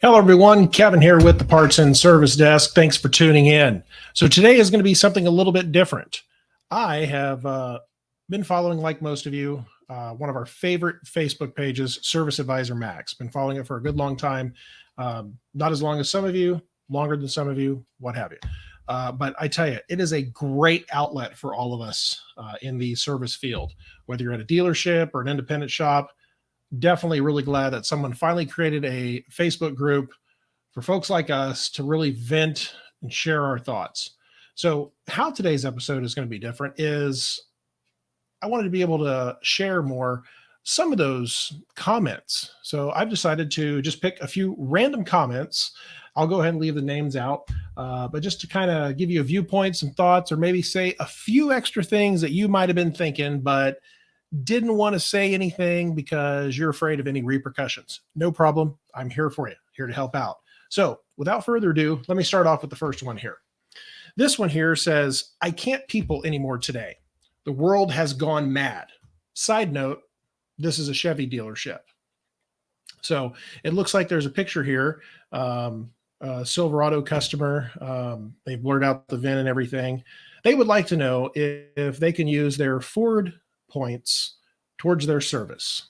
Hello, everyone. Kevin here with the Parts and Service Desk. Thanks for tuning in. So today is going to be something a little bit different. I have been following, like most of you, one of our favorite Facebook pages, Service Advisor Max. Been following it for a good long time. Not as long as some of you, longer than some of you, what have you. But I tell you, it is a great outlet for all of us in the service field, whether you're at a dealership or an independent shop. Definitely really glad that someone finally created a Facebook group for folks like us to really vent and share our thoughts. So how today's episode is going to be different is I wanted to be able to share more some of those comments. So I've decided to just pick a few random comments. I'll go ahead and leave the names out, but just to kind of give you a viewpoint, some thoughts, or maybe say a few extra things that you might have been thinking, but didn't want to say anything because you're afraid of any repercussions. No problem. I'm here for you, here to help out. So without further ado, let me start off with the first one here. This one here says, I can't people anymore today. The world has gone mad. Side note, this is a Chevy dealership. So it looks like there's a picture here. A Silverado customer. They've blurred out the VIN and everything. They would like to know if they can use their Ford points towards their service.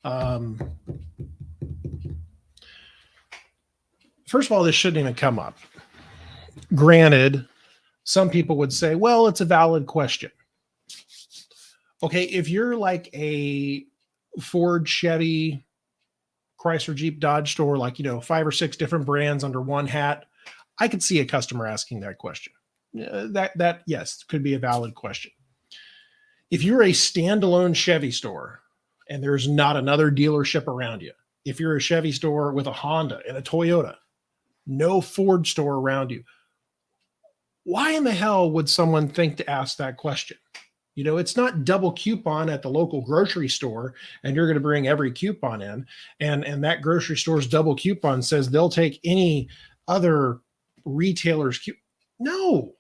First of all, this shouldn't even come up. Granted, some people would say, well, it's a valid question. Okay, if you're like a Ford, Chevy, Chrysler, Jeep, Dodge store, like, 5 or 6 different brands under one hat, I could see a customer asking that question. That yes, could be a valid question. If you're a standalone Chevy store and there's not another dealership around you, if you're a Chevy store with a Honda and a Toyota, no Ford store around you, why in the hell would someone think to ask that question? It's not double coupon at the local grocery store and you're going to bring every coupon in. And that grocery store's double coupon says they'll take any other retailer's coupon. No.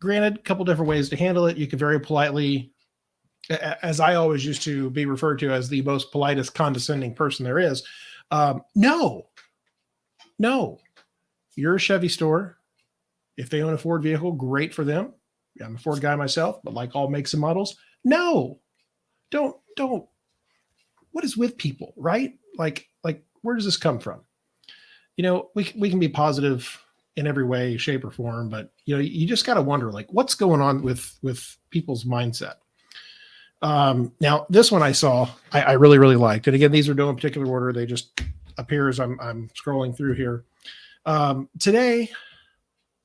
Granted, a couple different ways to handle it. You can very politely, as I always used to be referred to as the most politest, condescending person there is. No. You're a Chevy store. If they own a Ford vehicle, great for them. I'm a Ford guy myself, but like all makes and models, no, don't. What is with people, right? Like, where does this come from? We can be positive in every way, shape, or form, but you just got to wonder, like, what's going on with people's mindset. Now, this one I saw, I really, really liked. And again, these are no in particular order. They just appear as I'm scrolling through here. Today,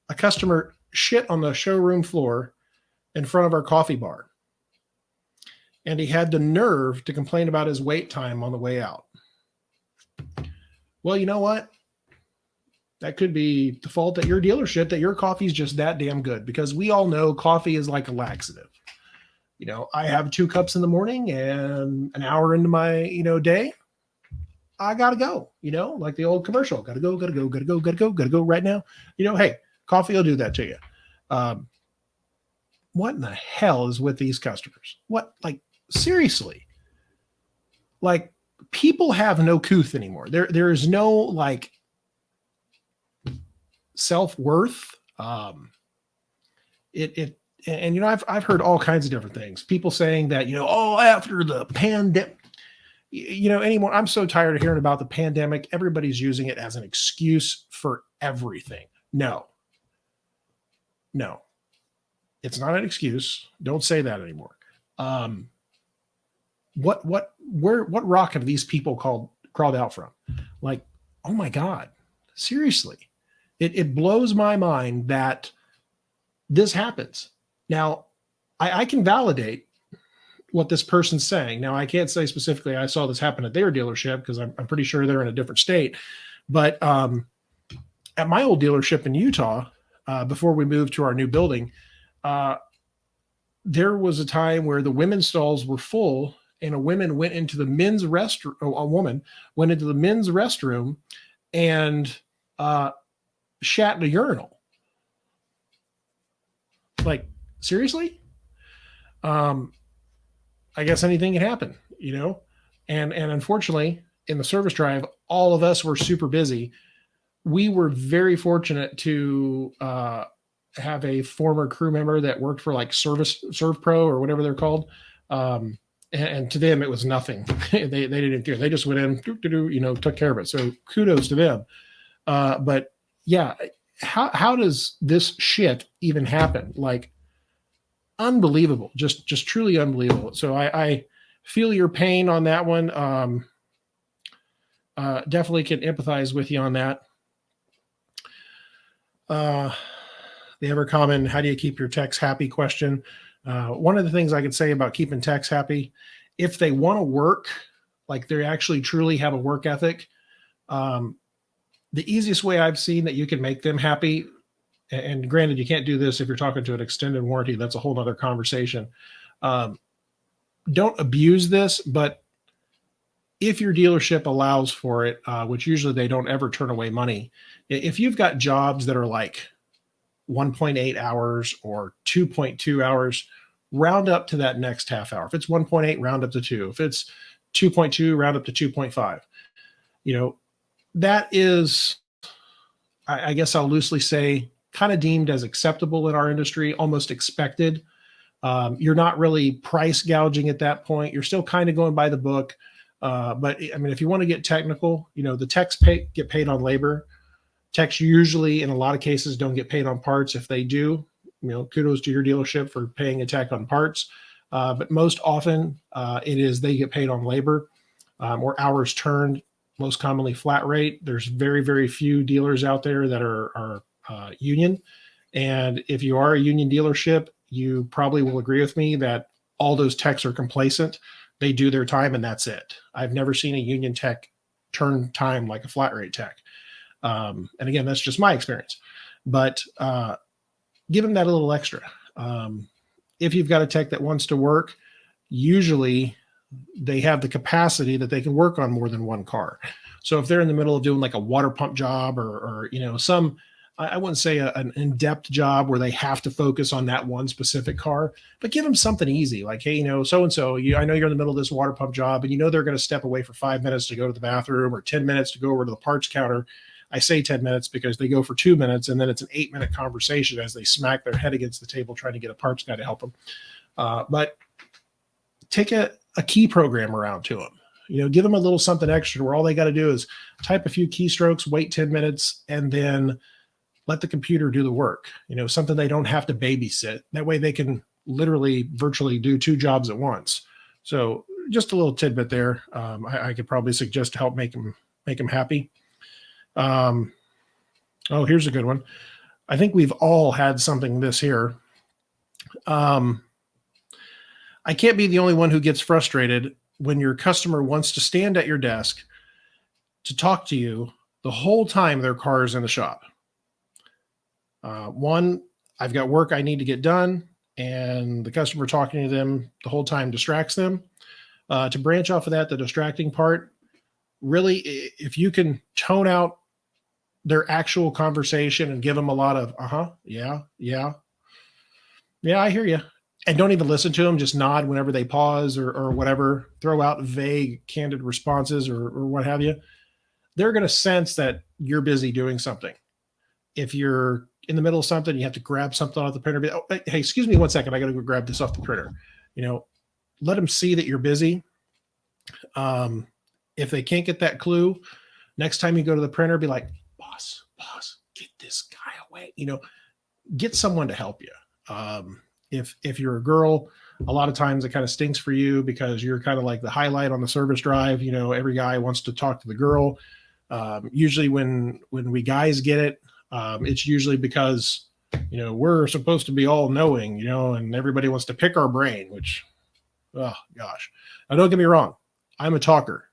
a customer shit on the showroom floor in front of our coffee bar. And he had the nerve to complain about his wait time on the way out. Well, you know what? That could be the fault at your dealership, that your coffee is just that damn good, because we all know coffee is like a laxative. I have 2 cups in the morning and an hour into my, day, I got to go, like the old commercial, got to go right now. Hey, coffee will do that to you. What in the hell is with these customers? What, like, seriously? Like, people have no couth anymore. There is no, like, self-worth. And I've heard all kinds of different things. People saying that, after the pandemic, anymore. I'm so tired of hearing about the pandemic. Everybody's using it as an excuse for everything. No, it's not an excuse. Don't say that anymore. What rock have these people crawled out from? Like, oh my God, seriously. It blows my mind that this happens. Now, I can validate what this person's saying. Now, I can't say specifically I saw this happen at their dealership because I'm pretty sure they're in a different state. But at my old dealership in Utah, before we moved to our new building, there was a time where the women's stalls were full and a woman went into the men's restroom. A woman went into the men's restroom and shat in a urinal. Like, seriously? I guess anything can happen, And unfortunately, in the service drive, all of us were super busy. We were very fortunate to have a former crew member that worked for like Serve Pro or whatever they're called. And to them, it was nothing. They didn't care. They just went in, took care of it. So kudos to them. But yeah, how does this shit even happen? Like, unbelievable, just truly unbelievable. So I feel your pain on that one. Definitely can empathize with you on that. The ever common, how do you keep your techs happy question? One of the things I could say about keeping techs happy, if they want to work, like they actually truly have a work ethic, the easiest way I've seen that you can make them happy, and granted, you can't do this if you're talking to an extended warranty. That's a whole other conversation. Don't abuse this, but if your dealership allows for it, which usually they don't ever turn away money, if you've got jobs that are like 1.8 hours or 2.2 hours, round up to that next half hour. If it's 1.8, round up to 2. If it's 2.2, round up to 2.5. That is, I guess I'll loosely say, kind of deemed as acceptable in our industry, almost expected. You're not really price gouging at that point. You're still kind of going by the book. But I mean, if you want to get technical, the techs get paid on labor. Techs usually, in a lot of cases, don't get paid on parts. If they do, kudos to your dealership for paying a tech on parts. But most often, it is they get paid on labor or hours turned, most commonly flat rate. There's very, very few dealers out there that are union. And if you are a union dealership, you probably will agree with me that all those techs are complacent. They do their time and that's it. I've never seen a union tech turn time like a flat rate tech. And again, that's just my experience, but give them that a little extra. If you've got a tech that wants to work, usually they have the capacity that they can work on more than one car. So if they're in the middle of doing like a water pump job or some, I wouldn't say an in-depth job where they have to focus on that one specific car, but give them something easy. Like, hey, so-and-so, I know you're in the middle of this water pump job and they're going to step away for 5 minutes to go to the bathroom or 10 minutes to go over to the parts counter. I say 10 minutes because they go for 2 minutes and then it's an 8-minute conversation as they smack their head against the table trying to get a parts guy to help them. But take a key program around to them. Give them a little something extra where all they got to do is type a few keystrokes, wait 10 minutes, and then let the computer do the work. Something they don't have to babysit. That way they can literally virtually do 2 jobs at once. So just a little tidbit there. I could probably suggest to help make them happy. Here's a good one. I think we've all had something this here. I can't be the only one who gets frustrated when your customer wants to stand at your desk to talk to you the whole time their car is in the shop. One, I've got work I need to get done, and the customer talking to them the whole time distracts them. To branch off of that, the distracting part, really, if you can tone out their actual conversation and give them a lot of, yeah, I hear you. And don't even listen to them, just nod whenever they pause or whatever, throw out vague, candid responses or what have you. They're going to sense that you're busy doing something. If you're in the middle of something, you have to grab something off the printer. Hey, excuse me 1 second. I got to go grab this off the printer. Let them see that you're busy. If they can't get that clue, next time you go to the printer, be like, boss, get this guy away. Get someone to help you. If you're a girl, a lot of times it kind of stinks for you because you're kind of like the highlight on the service drive. Every guy wants to talk to the girl. Usually when we guys get it, it's usually because, we're supposed to be all knowing, and everybody wants to pick our brain, which, oh gosh. Now don't get me wrong. I'm a talker.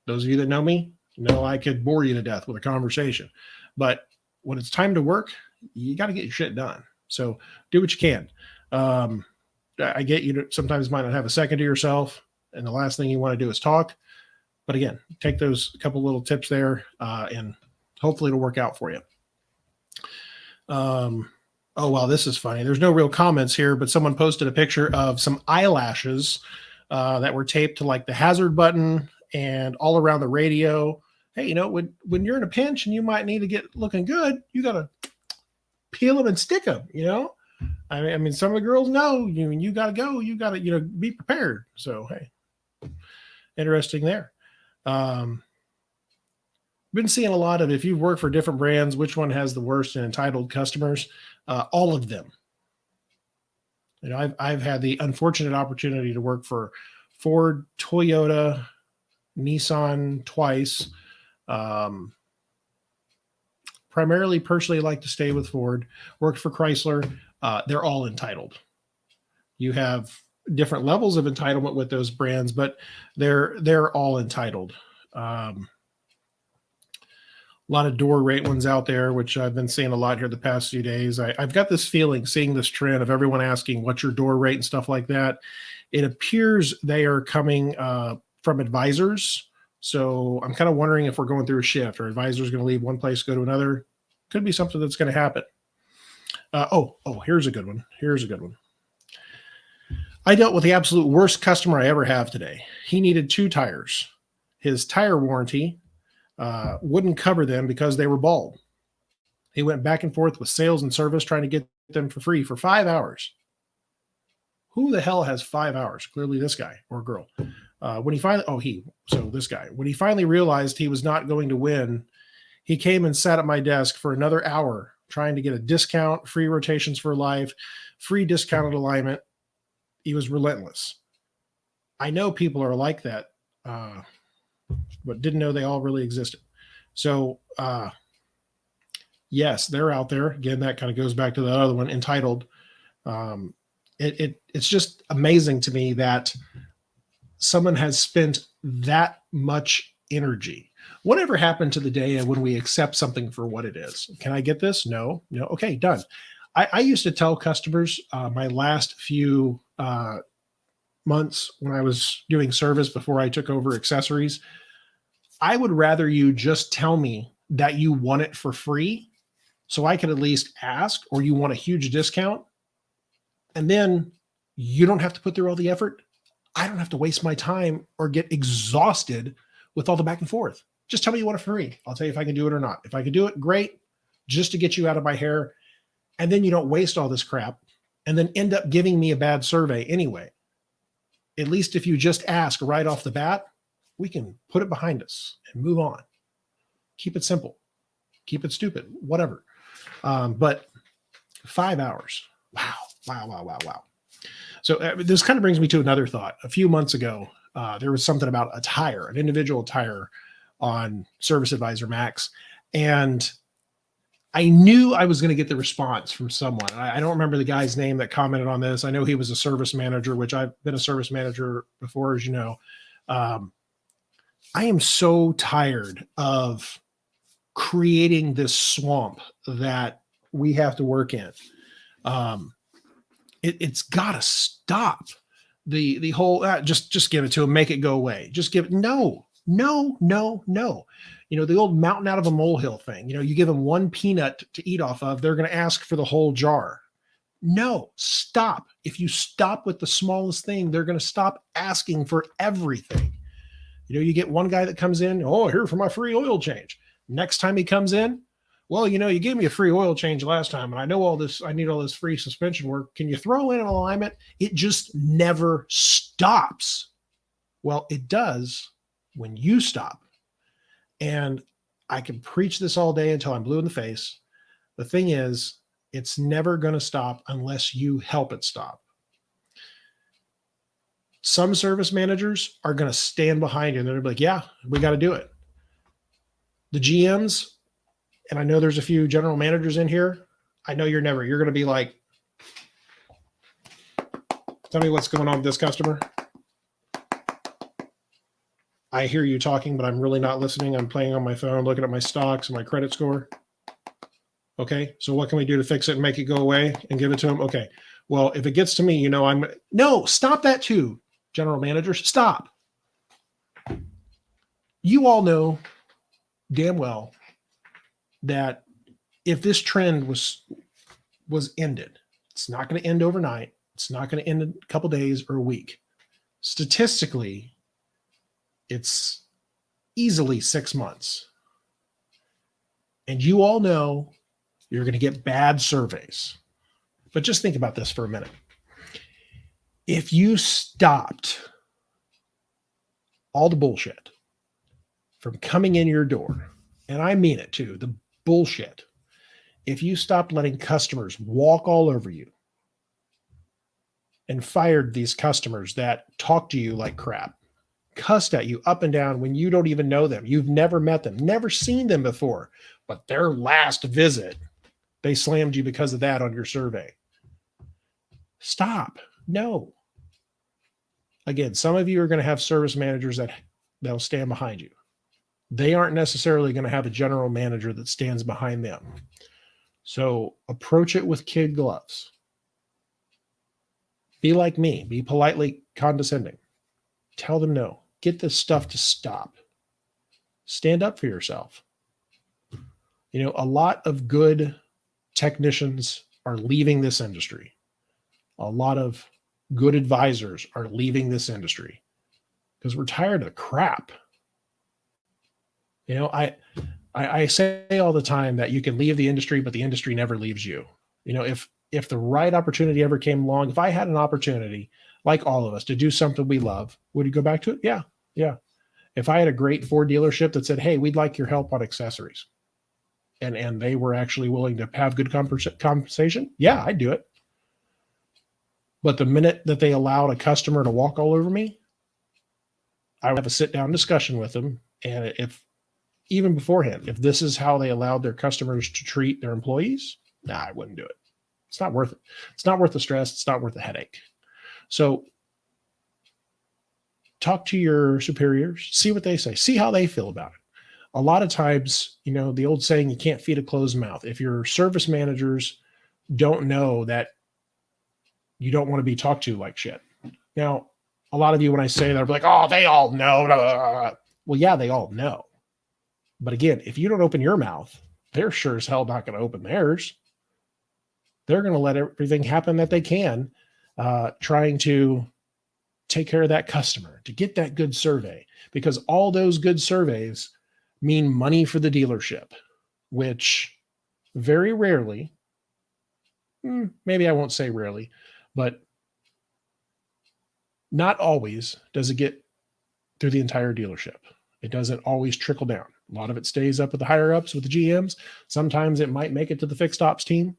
Those of you that know me know I could bore you to death with a conversation, but when it's time to work, you got to get your shit done. So do what you can. I get you sometimes might not have a second to yourself, and the last thing you want to do is talk. But again, take those couple little tips there, and hopefully it'll work out for you. Oh, wow, this is funny. There's no real comments here, but someone posted a picture of some eyelashes that were taped to like the hazard button and all around the radio. Hey, when you're in a pinch and you might need to get looking good, you got to peel them and stick them. I mean, some of the girls know you got to go. You got to, be prepared. So, hey, interesting there. Been seeing a lot of, if you've worked for different brands, which one has the worst and entitled customers? All of them. I've had the unfortunate opportunity to work for Ford, Toyota, Nissan twice. Primarily, personally, like to stay with Ford. Worked for Chrysler. They're all entitled. You have different levels of entitlement with those brands, but they're all entitled. A lot of door rate ones out there, which I've been seeing a lot here the past few days. I've got this feeling, seeing this trend of everyone asking what's your door rate and stuff like that. It appears they are coming from advisors. So I'm kind of wondering if we're going through a shift, or advisors going to leave one place, go to another. Could be something that's going to happen. Here's a good one. I dealt with the absolute worst customer I ever have today. He needed 2 tires. His tire warranty wouldn't cover them because they were bald. He went back and forth with sales and service trying to get them for free for 5 hours. Who the hell has 5 hours? Clearly this guy or girl. When he finally realized he was not going to win, he came and sat at my desk for another hour trying to get a discount, free rotations for life, free discounted alignment. He was relentless. I know people are like that, but didn't know they all really existed. So, yes, they're out there. Again, that kind of goes back to the other one, entitled. It's just amazing to me that someone has spent that much energy. Whatever happened to the day when we accept something for what it is? Can I get this? No. Okay, done. I used to tell customers my last few months when I was doing service before I took over accessories, I would rather you just tell me that you want it for free so I could at least ask, or you want a huge discount, and then you don't have to put through all the effort. I don't have to waste my time or get exhausted with all the back and forth. Just tell me you want it for free. I'll tell you if I can do it or not. If I can do it, great, just to get you out of my hair. And then you don't waste all this crap and then end up giving me a bad survey anyway. At least if you just ask right off the bat, we can put it behind us and move on. Keep it simple. Keep it stupid, whatever. But 5 hours. Wow. So this kind of brings me to another thought. A few months ago, there was something about a tire, an individual tire on Service Advisor Max. And I knew I was going to get the response from someone. I don't remember the guy's name that commented on this. I know he was a service manager, which I've been a service manager before, as you know. I am so tired of creating this swamp that we have to work in. It's got to stop. The whole just give it to him, make it go away. Just give it. No. The old mountain out of a molehill thing. You give them one peanut to eat off of, they're going to ask for the whole jar. No, stop. If you stop with the smallest thing, they're going to stop asking for everything. You get one guy that comes in, here for my free oil change. Next time he comes in, well, you gave me a free oil change last time, and I know all this, I need all this free suspension work. Can you throw in an alignment? It just never stops. Well, it does when you stop. And I can preach this all day until I'm blue in the face. The thing is, it's never going to stop unless you help it stop. Some service managers are going to stand behind you and they're going to be like, yeah, we got to do it. The GMs, and I know there's a few general managers in here. I know you're going to be like, tell me what's going on with this customer. I hear you talking, but I'm really not listening. I'm playing on my phone, looking at my stocks and my credit score. Okay, so what can we do to fix it and make it go away and give it to him? Okay, well, if it gets to me, no, stop that too, general managers, stop. You all know damn well that if this trend was ended, it's not going to end overnight. It's not going to end in a couple days or a week. Statistically, it's easily 6 months. And you all know you're going to get bad surveys. But just think about this for a minute. If you stopped all the bullshit from coming in your door, and I mean it too, the bullshit, if you stopped letting customers walk all over you and fired these customers that talk to you like crap, cussed at you up and down when you don't even know them, you've never met them, never seen them before, but their last visit, they slammed you because of that on your survey. Stop. No. Again, some of you are going to have service managers that'll stand behind you. They aren't necessarily going to have a general manager that stands behind them. So approach it with kid gloves. Be like me. Be politely condescending. Tell them no. Get this stuff to stop. Stand up for yourself. You know, a lot of good technicians are leaving this industry. A lot of good advisors are leaving this industry because we're tired of the crap. You know, I say all the time that you can leave the industry, but the industry never leaves you. You know, if the right opportunity ever came along, if I had an opportunity, like all of us, to do something we love, would you go back to it? Yeah. Yeah. If I had a great Ford dealership that said, hey, we'd like your help on accessories, and they were actually willing to have good compensation, yeah, I'd do it. But the minute that they allowed a customer to walk all over me, I would have a sit-down discussion with them. And if even beforehand, if this is how they allowed their customers to treat their employees, nah, I wouldn't do it. It's not worth it. It's not worth the stress. It's not worth the headache. So talk to your superiors, see what they say, see how they feel about it. A lot of times, you know, the old saying, you can't feed a closed mouth. If your service managers don't know that you don't want to be talked to like shit. Now, a lot of you, when I say that, are like, oh, they all know. Blah, blah, blah. Well, yeah, they all know. But again, if you don't open your mouth, they're sure as hell not going to open theirs. They're going to let everything happen that they can, trying to take care of that customer, to get that good survey, because all those good surveys mean money for the dealership, which very rarely, maybe I won't say rarely, but not always does it get through the entire dealership. It doesn't always trickle down. A lot of it stays up with the higher ups, with the GMs. Sometimes it might make it to the fixed ops team.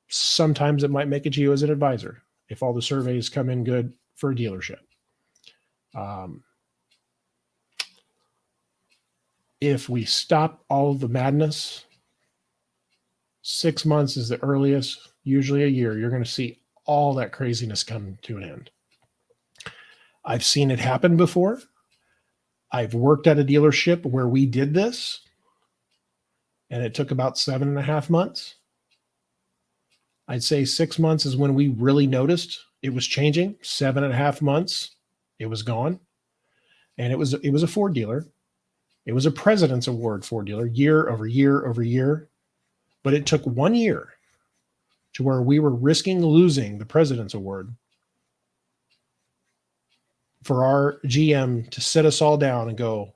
Sometimes it might make it to you as an advisor if all the surveys come in good for a dealership. If we stop all of the madness, 6 months is the earliest, usually a year, you're going to see all that craziness come to an end. I've seen it happen before. I've worked at a dealership where we did this, and it took about 7.5 months. I'd say 6 months is when we really noticed it was changing. 7.5 months, it was gone. And it was a Ford dealer. It was a President's Award Ford dealer, year over year over year. But it took 1 year to where we were risking losing the President's Award for our GM to sit us all down and go,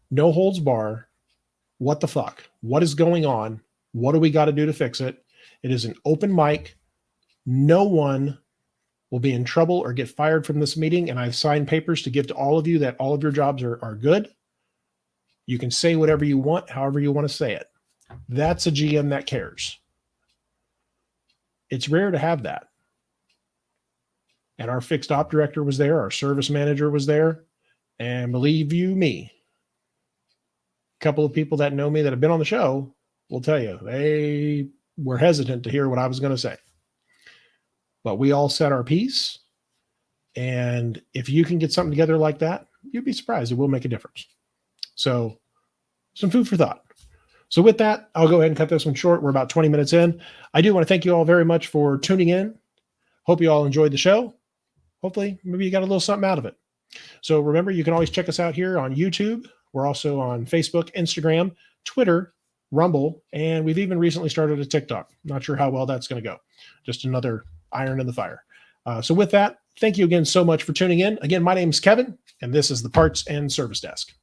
no holds bar. What the fuck? What is going on? What do we got to do to fix it? It is an open mic. No one will be in trouble or get fired from this meeting. And I've signed papers to give to all of you that all of your jobs are good. You can say whatever you want, however you want to say it. That's a GM that cares. It's rare to have that. And our fixed op director was there. Our service manager was there. And believe you me, a couple of people that know me that have been on the show will tell you they were hesitant to hear what I was going to say. But we all said our piece. And if you can get something together like that, you'd be surprised. It will make a difference. So some food for thought. So with that, I'll go ahead and cut this one short. We're about 20 minutes in. I do want to thank you all very much for tuning in. Hope you all enjoyed the show. Hopefully, maybe you got a little something out of it. So remember, you can always check us out here on YouTube. We're also on Facebook, Instagram, Twitter, Rumble, and we've even recently started a TikTok. Not sure how well that's going to go. Just another iron in the fire. So with that, thank you again so much for tuning in. Again, my name is Kevin, and this is the Parts and Service Desk.